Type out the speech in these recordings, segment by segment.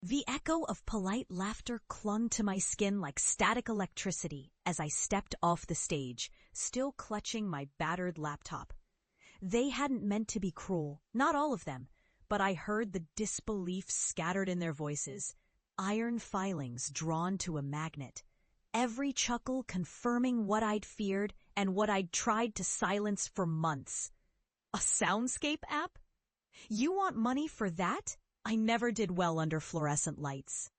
The echo of polite laughter clung to my skin like static electricity as I stepped off the stage, still clutching my battered laptop. They hadn't meant to be cruel, not all of them, but I heard the disbelief scattered in their voices, iron filings drawn to a magnet, every chuckle confirming what I'd feared and what I'd tried to silence for months. A Soundscape app? You want money for that? I never did well under fluorescent lights.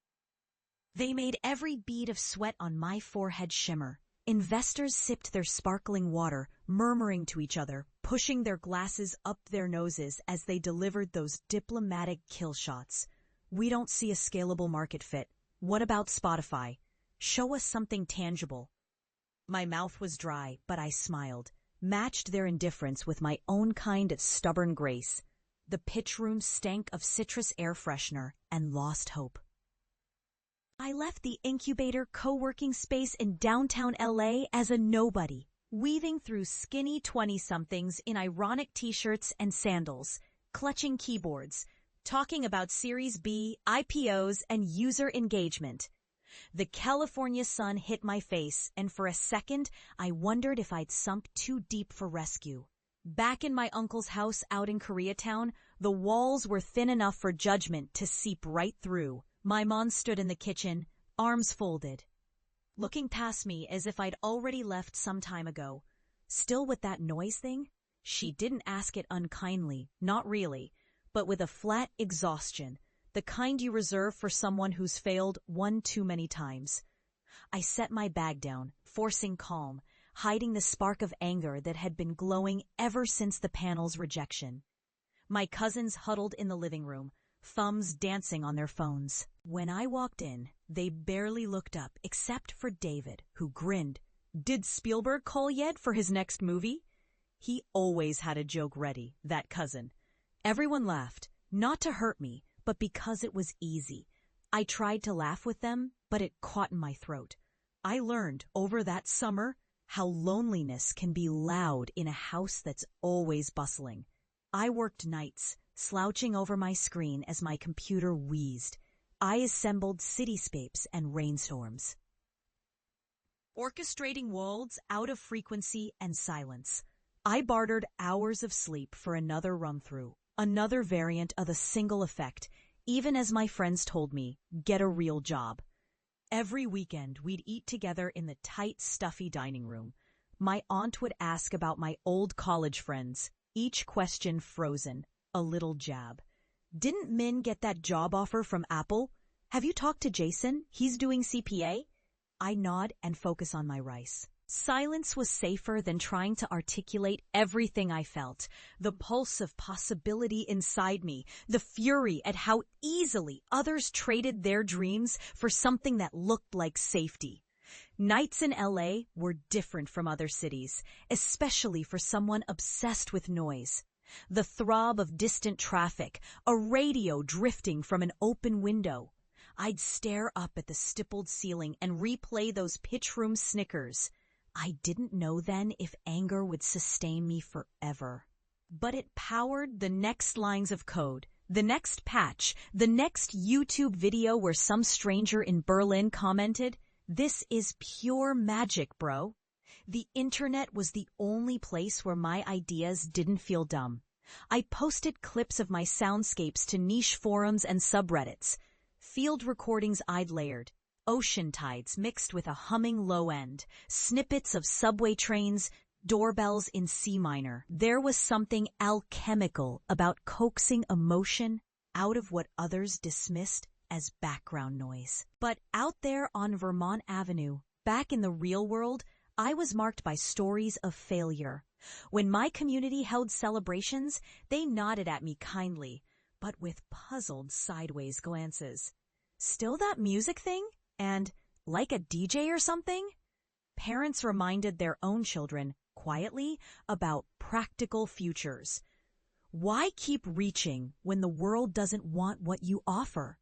They made every bead of sweat on my forehead shimmer. Investors sipped their sparkling water, murmuring to each other, pushing their glasses up their noses as they delivered those diplomatic kill shots. We don't see a scalable market fit. What about Spotify? Show us something tangible. My mouth was dry, but I smiled, matched their indifference with my own kind of stubborn grace. The pitch room stank of citrus air freshener and lost hope. I left the incubator co-working space in downtown LA as a nobody, weaving through skinny 20-somethings in ironic t-shirts and sandals, clutching keyboards, talking about Series B, IPOs, and user engagement. The California sun hit my face, and for a second, I wondered if I'd sunk too deep for rescue. Back in my uncle's house out in Koreatown, the walls were thin enough for judgment to seep right through. My mom stood in the kitchen, arms folded, looking past me as if I'd already left some time ago. Still with that noise thing? She didn't ask it unkindly, not really, but with a flat exhaustion, the kind you reserve for someone who's failed one too many times. I set my bag down, forcing calm, hiding the spark of anger that had been glowing ever since the panel's rejection. My cousins huddled in the living room, thumbs dancing on their phones. When I walked in, they barely looked up except for David, who grinned. Did Spielberg call yet for his next movie? He always had a joke ready, that cousin. Everyone laughed, not to hurt me, but because it was easy. I tried to laugh with them, but it caught in my throat. I learned over that summer how loneliness can be loud in a house that's always bustling. I worked nights, slouching over my screen as my computer wheezed. I assembled cityscapes and rainstorms, orchestrating worlds out of frequency and silence. I bartered hours of sleep for another run-through, another variant of a single effect, even as my friends told me, get a real job. Every weekend, we'd eat together in the tight, stuffy dining room. My aunt would ask about my old college friends, each question frozen, a little jab. Didn't Min get that job offer from Apple? Have you talked to Jason? He's doing CPA? I nod and focus on my rice. Silence was safer than trying to articulate everything I felt, the pulse of possibility inside me, the fury at how easily others traded their dreams for something that looked like safety. Nights in LA were different from other cities, especially for someone obsessed with noise. The throb of distant traffic, a radio drifting from an open window. I'd stare up at the stippled ceiling and replay those pitch room snickers. I didn't know then if anger would sustain me forever. But it powered the next lines of code, the next patch, the next YouTube video where some stranger in Berlin commented, "This is pure magic, bro." The internet was the only place where my ideas didn't feel dumb. I posted clips of my soundscapes to niche forums and subreddits, field recordings I'd layered, ocean tides mixed with a humming low end, snippets of subway trains, doorbells in C minor. There was something alchemical about coaxing emotion out of what others dismissed as background noise. But out there on Vermont Avenue, back in the real world, I was marked by stories of failure. When my community held celebrations, they nodded at me kindly, but with puzzled sideways glances. Still that music thing? And like a DJ or something? Parents reminded their own children, quietly, about practical futures. Why keep reaching when the world doesn't want what you offer?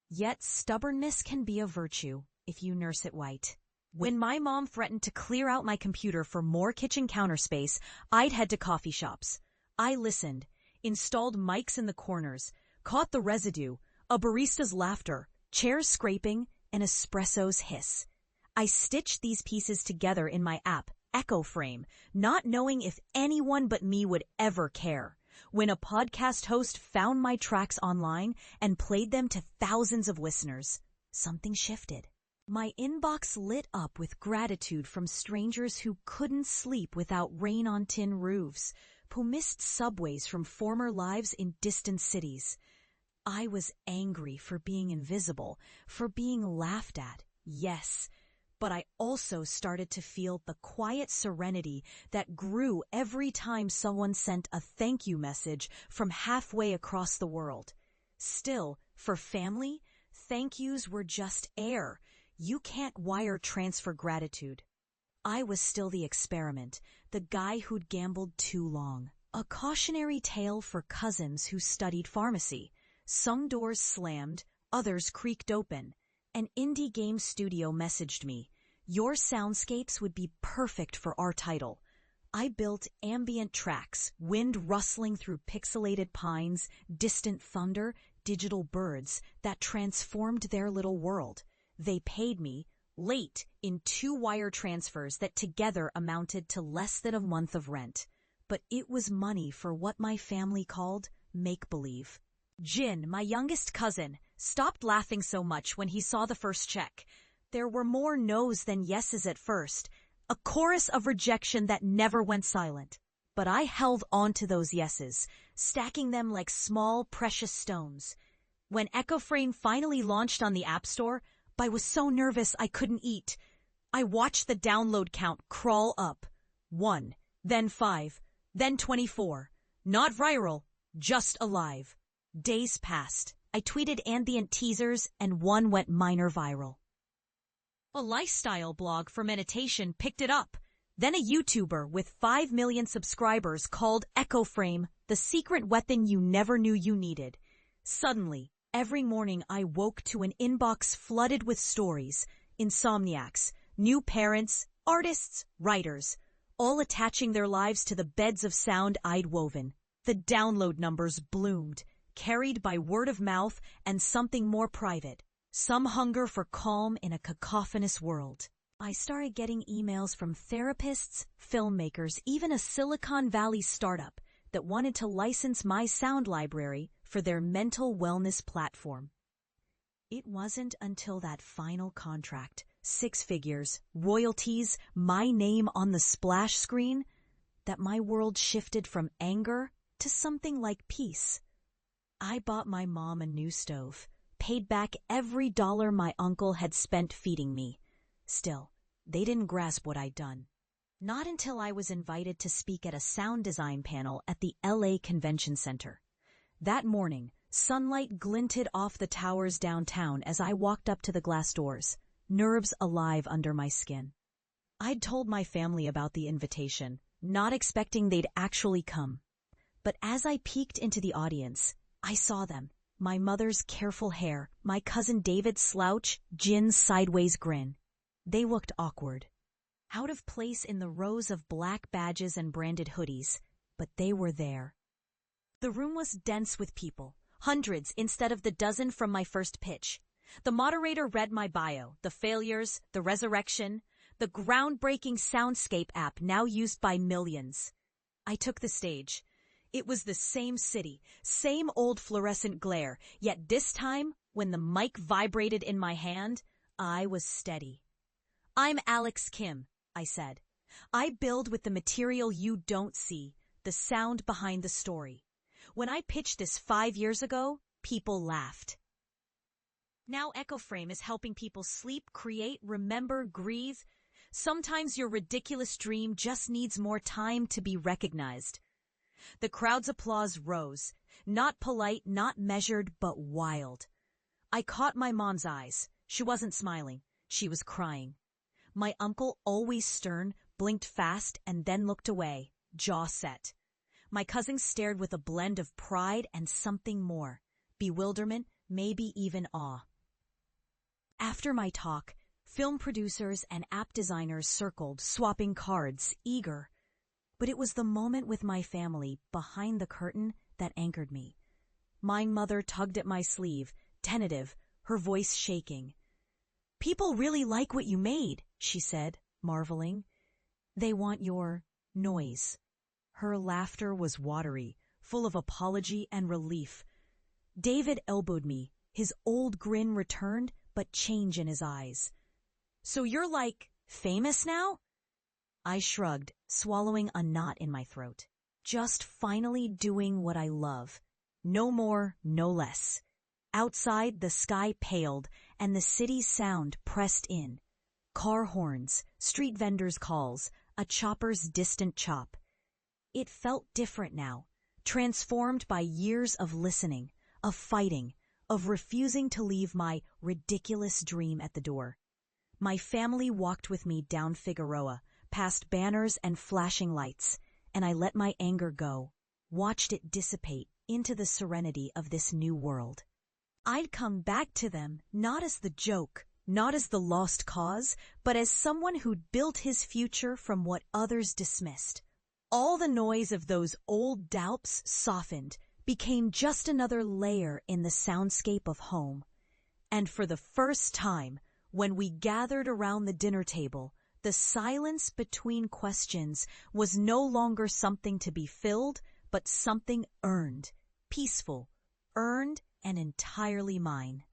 Yet stubbornness can be a virtue if you nurse it right. When my mom threatened to clear out my computer for more kitchen counter space, I'd head to coffee shops. I listened, installed mics in the corners, caught the residue, A barista's laughter, chairs scraping, and espresso's hiss. I stitched these pieces together in my app, Echo Frame, not knowing if anyone but me would ever care. When a podcast host found my tracks online and played them to thousands of listeners, something shifted. My inbox lit up with gratitude from strangers who couldn't sleep without rain on tin roofs, who missed subways from former lives in distant cities. I was angry for being invisible, for being laughed at, yes, but I also started to feel the quiet serenity that grew every time someone sent a thank you message from halfway across the world. Still, for family, thank yous were just air. You can't wire transfer gratitude. I was still the experiment, the guy who'd gambled too long. A cautionary tale for cousins who studied pharmacy. Some doors slammed, others creaked open. An indie game studio messaged me. Your soundscapes would be perfect for our title. I built ambient tracks, wind rustling through pixelated pines, distant thunder, digital birds that transformed their little world. They paid me, late, in 2 wire transfers that together amounted to less than a month of rent. But it was money for what my family called make-believe. Jin, my youngest cousin, stopped laughing so much when he saw the first check. There were more no's than yeses at first, a chorus of rejection that never went silent. But I held on to those yeses, stacking them like small, precious stones. When Echo Frame finally launched on the App Store, I was so nervous I couldn't eat. I watched the download count crawl up. 1, then 5, then 24. Not viral, just alive. Days passed. I tweeted ambient teasers and one went minor viral. A lifestyle blog for meditation picked it up. Then a YouTuber with 5 million subscribers called Echo Frame the secret weapon you never knew you needed. Suddenly, every morning I woke to an inbox flooded with stories, insomniacs, new parents, artists, writers, all attaching their lives to the beds of sound I'd woven. The download numbers bloomed, carried by word of mouth and something more private, some hunger for calm in a cacophonous world. I started getting emails from therapists, filmmakers, even a Silicon Valley startup that wanted to license my sound library for their mental wellness platform. It wasn't until that final contract, 6 figures, royalties, my name on the splash screen, that my world shifted from anger to something like peace. I bought my mom a new stove, paid back every dollar my uncle had spent feeding me. Still, they didn't grasp what I'd done. Not until I was invited to speak at a sound design panel at the LA Convention Center. That morning, sunlight glinted off the towers downtown as I walked up to the glass doors, nerves alive under my skin. I'd told my family about the invitation, not expecting they'd actually come. But as I peeked into the audience, I saw them, my mother's careful hair, my cousin David's slouch, Jin's sideways grin. They looked awkward, out of place in the rows of black badges and branded hoodies, but they were there. The room was dense with people, hundreds instead of the dozen from my first pitch. The moderator read my bio, the failures, the resurrection, the groundbreaking Soundscape app now used by millions. I took the stage. It was the same city, same old fluorescent glare, yet this time, when the mic vibrated in my hand, I was steady. I'm Alex Kim, I said. I build with the material you don't see, the sound behind the story. When I pitched this 5 years ago, people laughed. Now Echo Frame is helping people sleep, create, remember, grieve. Sometimes your ridiculous dream just needs more time to be recognized. The crowd's applause rose, not polite, not measured, but wild. I caught my mom's eyes. She wasn't smiling. She was crying. My uncle, always stern, blinked fast and then looked away, jaw set. My cousins stared with a blend of pride and something more, bewilderment, maybe even awe. After my talk, film producers and app designers circled, swapping cards, eager. But it was the moment with my family behind the curtain that anchored me. My mother tugged at my sleeve, tentative, her voice shaking. "People really like what you made," she said, marveling. "They want your noise." Her laughter was watery, full of apology and relief. David elbowed me, his old grin returned, but change in his eyes. "So you're famous now?" I shrugged, swallowing a knot in my throat. Just finally doing what I love. No more, no less. Outside, the sky paled, and the city's sound pressed in. Car horns, street vendors' calls, a chopper's distant chop. It felt different now, transformed by years of listening, of fighting, of refusing to leave my ridiculous dream at the door. My family walked with me down Figueroa, past banners and flashing lights, and I let my anger go, watched it dissipate into the serenity of this new world. I'd come back to them, not as the joke, not as the lost cause, but as someone who'd built his future from what others dismissed. All the noise of those old doubts softened, became just another layer in the soundscape of home. And for the first time, when we gathered around the dinner table, the silence between questions was no longer something to be filled, but something earned, peaceful, earned and entirely mine.